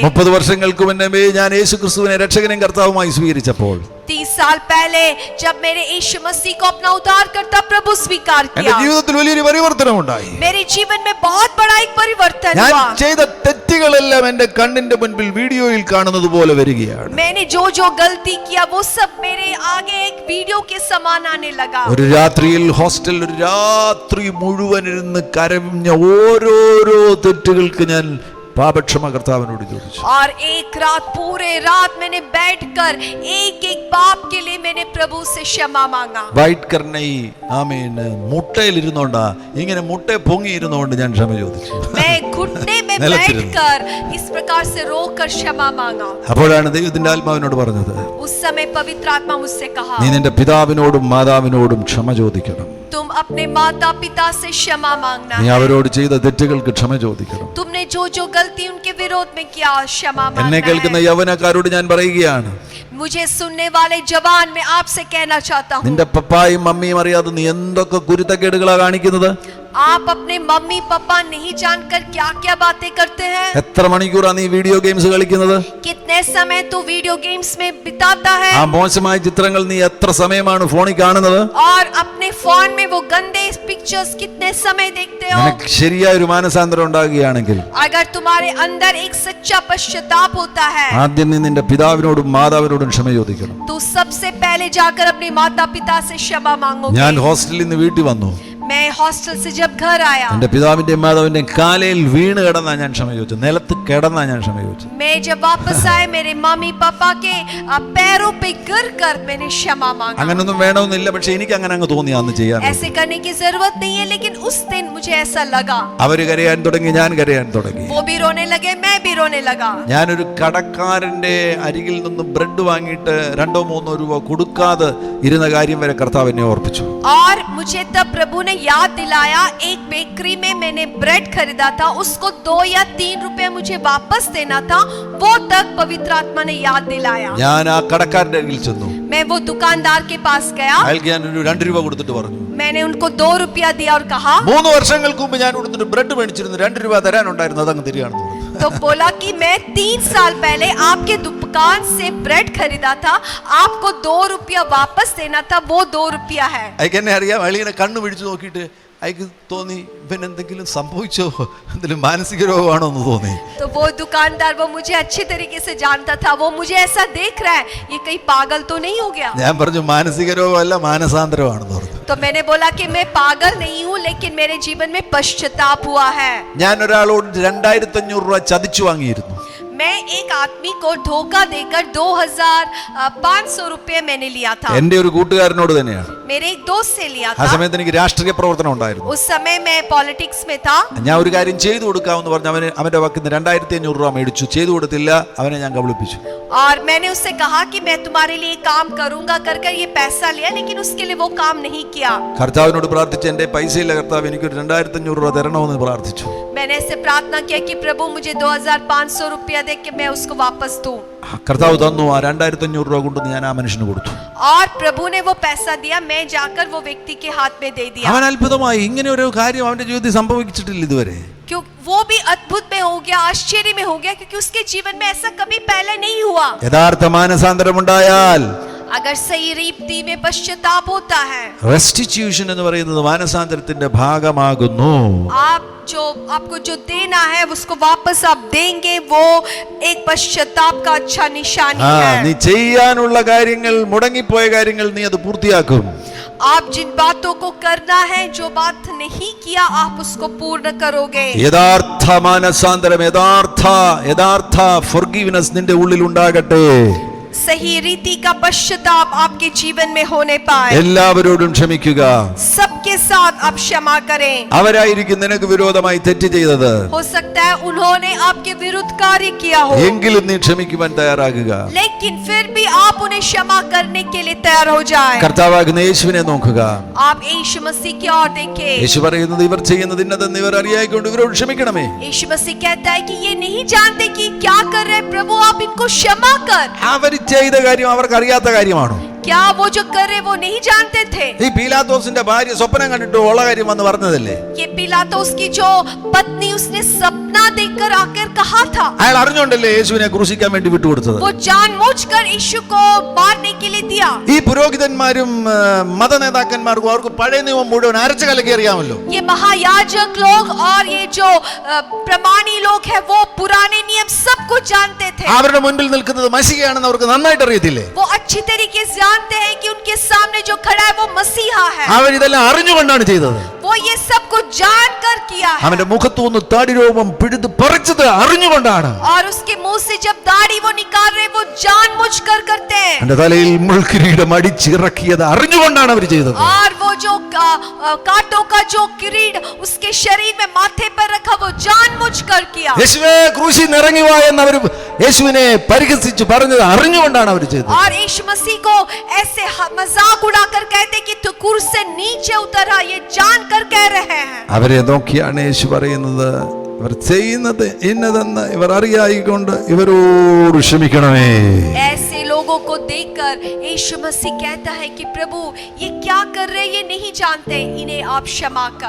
30 വർഷങ്ങൾക്ക് മുന്നേ ഞാൻ യേശുക്രിസ്തുവിനെ രക്ഷകനും കർത്താവുമായി സ്വീകരിച്ചപ്പോൾ 30 साल पहले जब मेरे यीशु मसीह को अपना उद्धारकर्ता प्रभु स्वीकार എന്റെ किया, ജീവിതത്തിൽ വലിയൊരു പരിവർത്തനം ഉണ്ടായി. मेरे जीवन में बहुत बड़ा एक परिवर्तन ഞാൻ हुआ। ചെയ്ത തെറ്റുകളെല്ലാം എന്റെ കണ്ണിന്റെ മുൻപിൽ വീഡിയോയിൽ കാണുന്നത് പോലെ വരികയാണ്. मैंने जो जो गलती किया वो सब मेरे आगे एक वीडियो के समान आने लगा। ഒരു രാത്രിയിൽ ഹോസ്റ്റലിൽ ഒരു രാത്രി മുഴുവൻ ഇരുന്ന് കരഞ്ഞ ഓരോരോ തെറ്റുകൾക്ക് ഞാൻ പാപക്ഷമ കർത്താവിനോട് ചോദിച്ചു. और एक रात पूरे रात मैंने बैठकर एक एक पाप के लिए मैंने प्रभु से क्षमा मांगा। വൈറ്റ് കർണൈ ആമേൻ മുട്ടയിൽ ഇരുന്നോണ്ടാ ഇങ്ങനെ മുട്ട പൊങ്ങി ഇരുന്നോണ്ട് ഞാൻ ക്ഷമ ചോദിച്ചു. मैं घुटने में बैठकर इस प्रकार से रोकर क्षमा मांगा। അപ്പോഴാണ് ദൈവത്തിന്റെ ആത്മാവിനോട് പറഞ്ഞത്, उस समय पवित्र आत्मा मुझसे कहा, നീ നിന്റെ പിതാവിനോടും മാതാവിനോടും ക്ഷമ ചോദിക്കണം. तुम अपने माता पिता से क्षमा मांगना നീ है। അവരോട് ചെയ്ത തെറ്റുകൾക്ക് ക്ഷമ ചോദിക്കണം. तुमने जो जो गलती उनके विरोध में किया क्षमा എന്നെ मांगना കേൾക്കുന്ന है। യൗവനക്കാരോട് ഞാൻ പറയുകയാണ്, मुझे सुनने वाले जवान मैं आपसे कहना चाहता हूँ, നിന്റെ പപ്പായും മമ്മിയും അറിയാതെ നീ എന്തൊക്കെ കുരുത്തക്കേടുകളാ കാണിക്കുന്നത്? आप अपने मम्मी पापा नहीं जानकर क्या क्या बातें करते हैं। എത്ര മണിക്കൂറാ നീ വീഡിയോ ഗെയിംസ് കളിക്കുന്നത്? कितने समय तू वीडियो गेम्स में बिताता है ആ മോശമായ ചിത്രങ്ങൾ നീ എത്ര സമയമാണ് ഫോണിൽ കാണുന്നത്? और अपने फोन में वो गंदे पिक्चर्स कितने समय देखते हो। നിനക്ക് ശരിയായ ഒരു മാനസാന്തരം ഉണ്ടാകുകയാണെങ്കിൽ अगर तुम्हारे अंदर एक सच्चा पश्चाताप होता है, ആദ്യം നീ നിന്റെ പിതാവിനോടും മാതാവിനോടും ക്ഷമ ചോദിക്കണം. तो सबसे पहले जाकर अपने माता पिता से क्षमा मांगोगे। ഞാൻ ഹോസ്റ്റലിൽ നിന്ന് വീട്ടിൽ വന്നു, मैं हॉस्टल से जब घर आया, എന്റെ പിതാവിന്റെയും മാതാവിന്റെയും കാലയിൽ വീണ് കിടന്നാ ഞാൻ ക്ഷമ ചോദിച്ചു, നിലത്ത് കിടന്നാ ഞാൻ ക്ഷമ ചോദിച്ചു. मैं जब वापस आए मेरे मम्मी पापा के पैरों पे गिर कर मैंने क्षमा मांगा। അങ്ങനൊന്നും വേണമെന്നില്ല, പക്ഷെ എനിക്ക് അങ്ങനെ അങ്ങ് തോന്നി അന്ന് ചെയ്യാൻ. ऐसे करने की जरूरत नहीं है, लेकिन उस दिन मुझे ऐसा लगा। അവര് കരയാൻ തുടങ്ങി, ഞാൻ കരയാൻ തുടങ്ങി. वो भी रोने लगे, मैं भी रोने लगा। ഞാനൊരു കടക്കാരന്റെ അരികിൽ നിന്ന് ബ്രെഡ് വാങ്ങിയിട്ട് 2-3 രൂപ കൊടുക്കാതെ ഇരുന്ന കാര്യം വരെ കർത്താവ് എന്നെ ഓർപ്പിച്ചു. और मुझे तब प्रभु ने याद दिलाया, एक बेकरी में मैंने ब्रेड खरीदा था, उसको 2 या 3 रुपए मुझे वापस देना था, वो तक पवित्र आत्मा ने याद दिलाया। ഞാൻ ആ കടക്കാരന്റെ അരികിൽ ചെന്നു, मैं वो दुकानदार के पास गया, അയാൾക്ക് ഞാൻ ഒരു 2 രൂപ കൊടുത്തിട്ട് പറഞ്ഞു, मैंने उनको 2 रुपया दिया और कहा, 3 വർഷങ്ങൾക്ക് മുമ്പ് ഞാൻ കൊടുത്തിട്ട് ബ്രെഡ് മേടിച്ചിരുന്നു, 2 രൂപ തരാനുണ്ടായിരുന്നു, അതങ്ങ് തിരികെയാണെന്ന് പറഞ്ഞു. तो बोला कि मैं 3 साल पहले आपके दुकान से ब्रेड खरीदा था, आपको 2 रुपया वापस देना था, वो 2 रुपया है। അയക്ക് എന്നെ അറിയാം, അയാളിങ്ങനെ കണ്ണു പിടിച്ചു നോക്കിയിട്ട് അയക്ക് തോന്നി ഇവൻ എന്തെങ്കിലും സംഭവിച്ചോ, എന്തെങ്കിലും മാനസിക രോഗമാണോ എന്ന് തോന്നി. तो वो दुकानदार वो मुझे अच्छी तरीके से जानता था, वो मुझे ऐसा देख रहा है, ये कहीं पागल तो नहीं हो गया। ഞാൻ പറഞ്ഞു മാനസിക രോഗമല്ല, മാനസാന്തരമാണെന്ന് പറഞ്ഞു. तो मैंने बोला कि मैं पागल नहीं हूँ, लेकिन मेरे जीवन में पश्चाताप हुआ है। ഞാൻ ഒരാളോട് 2500 രൂപ ചതിച്ചു വാങ്ങിയിരുന്നു. मैं एक आदमी को धोखा देकर 2500 रुपये मैंने लिया था। എന്റെ ഒരു കൂട്ടുകാരനോട് തന്നെയാണ്. मेरे एक दोस्त से लिया ആ था। സമയത്ത് എനിക്ക് രാഷ്ട്രീയ പ്രവർത്തനം ഉണ്ടായിരുന്നു. उस समय मैं पॉलिटिक्स में था। ഞാൻ ഒരു കാര്യം ചെയ്തു കൊടുക്കാമെന്ന് പറഞ്ഞ് അവന്റെ വക്കിൽ നിന്ന് 2500 രൂപ മേടിച്ചു. ചെയ്തു കൊടുത്തില്ല, അവനെ ഞാൻ കബളിപ്പിച്ചു. और मैंने उससे कहा कि मैं तुम्हारे लिए काम करूंगा कर ये पैसा लिया, लेकिन उसके लिए वो काम नहीं किया। കർത്താവിനോട് പ്രാർത്ഥിച്ച് എന്റെ പൈസയില്ല കർത്താവ്, എനിക്കൊരു 2500 രൂപ തരണമെന്ന് പ്രാർത്ഥിച്ചു. मैंने ऐसे प्रार्थना किया कि प्रभु मुझे 2500 रुपया दे के मैं उसको वापस दूं। കർത്താവ് തന്നു. ആ 2500 രൂപ കൊണ്ട് ഞാൻ ആ മനുഷ്യന് കൊടുത്തു. और प्रभु ने वो पैसा दिया, मैं जाकर वो व्यक्ति के हाथ में दे दिया। അവൻ അത്ഭുതമായി, ഇങ്ങനെ ഒരു കാര്യം അവന്റെ ജീവിതത്തിൽ സംഭവിച്ചിട്ടില്ല ഇതുവരെ. क्यों वो भी अद्भुत में हो गया, आश्चर्य में हो गया, क्योंकि उसके जीवन में ऐसा कभी पहले नहीं हुआ। യഥാർത്ഥ മാനസാന്തരം ഉണ്ടായാൽ, अगर सही रीति में पश्चाताप होता है, റെസ്റ്റിറ്റ്യൂഷൻ എന്ന് പറയുന്നത് മാനസാന്തരത്തിന്റെ ഭാഗമാകുന്നു. आपको जो देना है उसको वापस आप देंगे, वो एक पश्चाताप का अच्छा निशानी है। നീ ചെയ്യാനുള്ള കാര്യങ്ങൾ, മുടങ്ങിപ്പോയ കാര്യങ്ങൾ നീ അത് പൂർത്തിയാക്കും. आप जिन बातों को करना है, जो बात नहीं किया आप उसको पूर्ण करोगे। യഥാർത്ഥ മാനസാന്തരം, യഥാർത്ഥ ഫൊർഗീവ്നെസ് നിന്റെ ഉള്ളിൽ ഉണ്ടാകട്ടെ. सही रीति का पश्चाताप आपके जीवन में होने पाए। എല്ലാവരോടും ക്ഷമിക്കുക. सबके साथ आप क्षमा करें। അവരായിരിക്കും നിനക്ക് വിരോധമായി തെറ്റ് ചെയ്തത്, हो सकता है उन्होंने आपके विरुद्ध कार्य किया हो, എങ്കിലും നീ ക്ഷമിക്കുവാൻ തയ്യാറാകുക. लेकिन फिर भी आप उन्हें क्षमा करने के लिए तैयार हो जाए। കർത്താവാകുന്ന യേശുവിനെ നോക്കുക. आप यीशु मसीह की ओर देखें। യേശു പറയുന്നത്, ഇവർ ചെയ്യുന്നത് ഇന്നതെന്ന് ഇവർ അറിയായിക്കൊണ്ട് ഇവരോട് ക്ഷമിക്കണമേ. यीशु मसीह कहता है कि ये नहीं जानते कि क्या कर रहे हैं, प्रभु आप इनको क्षमा कर। അവർ ചെയ്ത കാര്യം അവർക്ക് അറിയാത്ത കാര്യമാണോ? क्या वो जो कर रहे वो नहीं जानते थे? ഈ പീലാത്തോസിന്റെ ഭാര്യ സ്വപ്നം കണ്ടിട്ട് ഉള്ള കാര്യം വന്ന് പറഞ്ഞതല്ലേ? ये पिलातुस की जो पत्नी उसने सपना देखकर आकर कहा था। അയാൾ അറിഞ്ഞുകൊണ്ടല്ലേ യേശുവിനെ ക്രൂശിക്കാൻ വേണ്ടി വിട്ടുകൊടുത്തത്? वो जानबूझकर यीशु को मारने के लिए दिया। ഈ പുരോഹിതന്മാരും മത നേതാക്കന്മാർക്കും അവർക്ക് പഴയ നിയമം മുഴുവൻ അരച്ചു കലക്കി അറിയാമല്ലോ. ये महायाजक लोग और ये जो प्रमाणी लोग हैं वो पुराने नियम सब कुछ जानते थे। അവരുടെ മുൻപിൽ നിൽക്കുന്നത് മശിഹയാണെന്ന് അവർക്ക് നന്നായിട്ട് അറിയത്തില്ലേ? वो अच्छी तरीके से जानते हैं कि उनके सामने जो खड़ा है वो मसीहा है। അവരിതെല്ലാം അറിഞ്ഞുകൊണ്ടാണ് ചെയ്തത്. वो ये सब कुछ जानकर किया है। അവന്റെ മുഖത്തുനിന്ന് താടിരോമം പിഴുത് പറിച്ചത് അറിഞ്ഞുകൊണ്ടാണ്. और उसके मुंह से जब दाढ़ी वो निकाल रहे वो जानबूझकर करते हैं। അവന്റെ തലയിൽ മുൾക്കിരീടം അടിച്ചിറക്കിയത് അറിഞ്ഞുകൊണ്ടാണ് അവർ ചെയ്തത്. और वो जो कांटों का जो किरीट उसके शरीर में माथे पर रखा वो जानबूझकर किया। യേശുവേ ക്രൂശിൽ നിന്ന് ഇറങ്ങി വാ എന്ന് അവർ യേശുവിനെ പരിഹസിച്ച് പറഞ്ഞത് അറിഞ്ഞുകൊണ്ടാണ് അവർ ചെയ്തത്. और यीशु मसीह को ऐसे मजाक उड़ाकर कहते कि तू क्रूस से नीचे उतर आ, ये जानकर कह रहे हैं। അവരെ നോക്കിയാണ് യേശു പറയുന്നത്, ഇവർ ചെയ്യുന്നത് ഇന്നതെന്ന് ഇവർ അറിയായിക്കൊണ്ട് ഇവരോട് ക്ഷമിക്കണമേ. ऐसे लोगों को देखकर यीशु मसीह कहता है कि प्रभु ये क्या कर रहे ये नहीं जानते, इन्हें आप क्षमा कर।